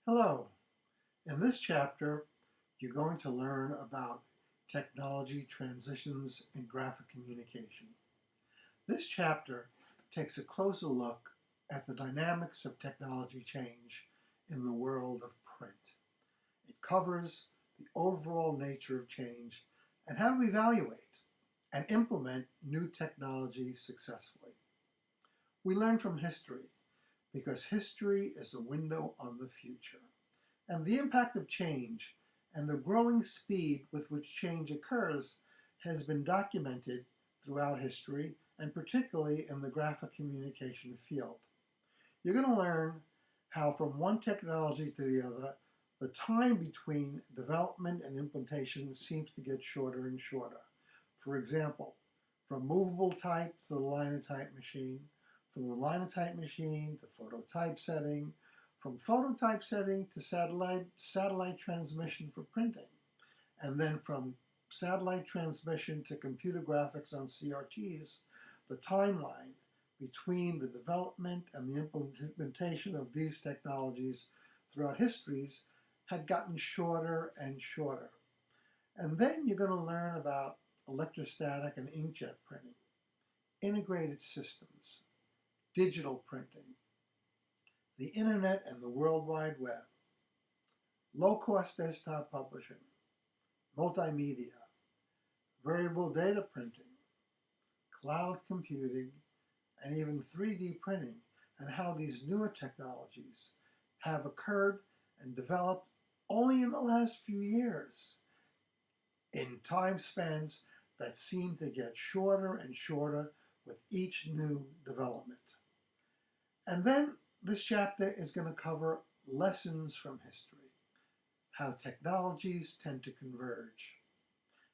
Hello. In this chapter, you're going to learn about technology transitions in graphic communication. This chapter takes a closer look at the dynamics of technology change in the world of print. It covers the overall nature of change and how to evaluate and implement new technology successfully. We learn from history because history is a window on the future. And the impact of change and the growing speed with which change occurs has been documented throughout history, and particularly in the graphic communication field. You're going to learn how from one technology to the other, the time between development and implementation seems to get shorter and shorter. For example, from movable type to the linotype machine, from the linotype machine to phototypesetting, from phototypesetting to satellite transmission for printing, and then from satellite transmission to computer graphics on CRTs, the timeline between the development and the implementation of these technologies throughout histories had gotten shorter and shorter. And then you're going to learn about electrostatic and inkjet printing, integrated systems, digital printing, the internet and the World Wide Web, low-cost desktop publishing, multimedia, variable data printing, cloud computing, and even 3D printing, and how these newer technologies have occurred and developed only in the last few years in time spans that seem to get shorter and shorter with each new development. And then this chapter is going to cover lessons from history, how technologies tend to converge,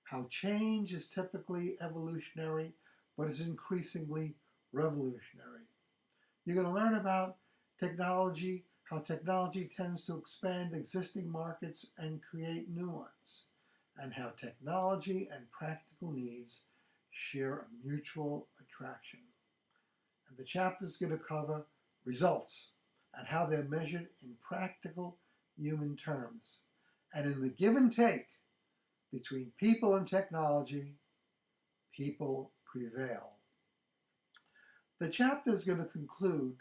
how change is typically evolutionary but is increasingly revolutionary. You're going to learn about technology, how technology tends to expand existing markets and create new ones, and how technology and practical needs share a mutual attraction. And the chapter is going to cover results and how they're measured in practical human terms. And in the give and take between people and technology, people prevail. The chapter is going to conclude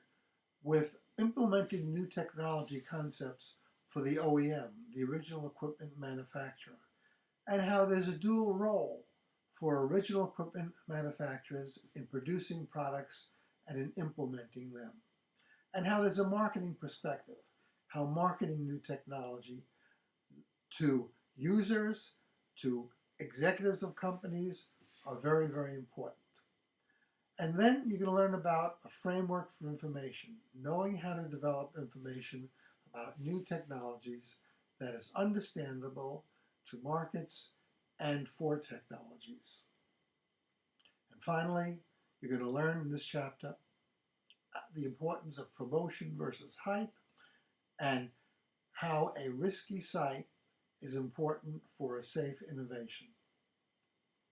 with implementing new technology concepts for the OEM, the original equipment manufacturer, and how there's a dual role for original equipment manufacturers in producing products and in implementing them, and how there's a marketing perspective, how marketing new technology to users, to executives of companies are very, very important. And then you're going to learn about a framework for information, knowing how to develop information about new technologies that is understandable to markets and for technologies. And finally, you're going to learn in this chapter the importance of promotion versus hype and how a risky site is important for a safe innovation.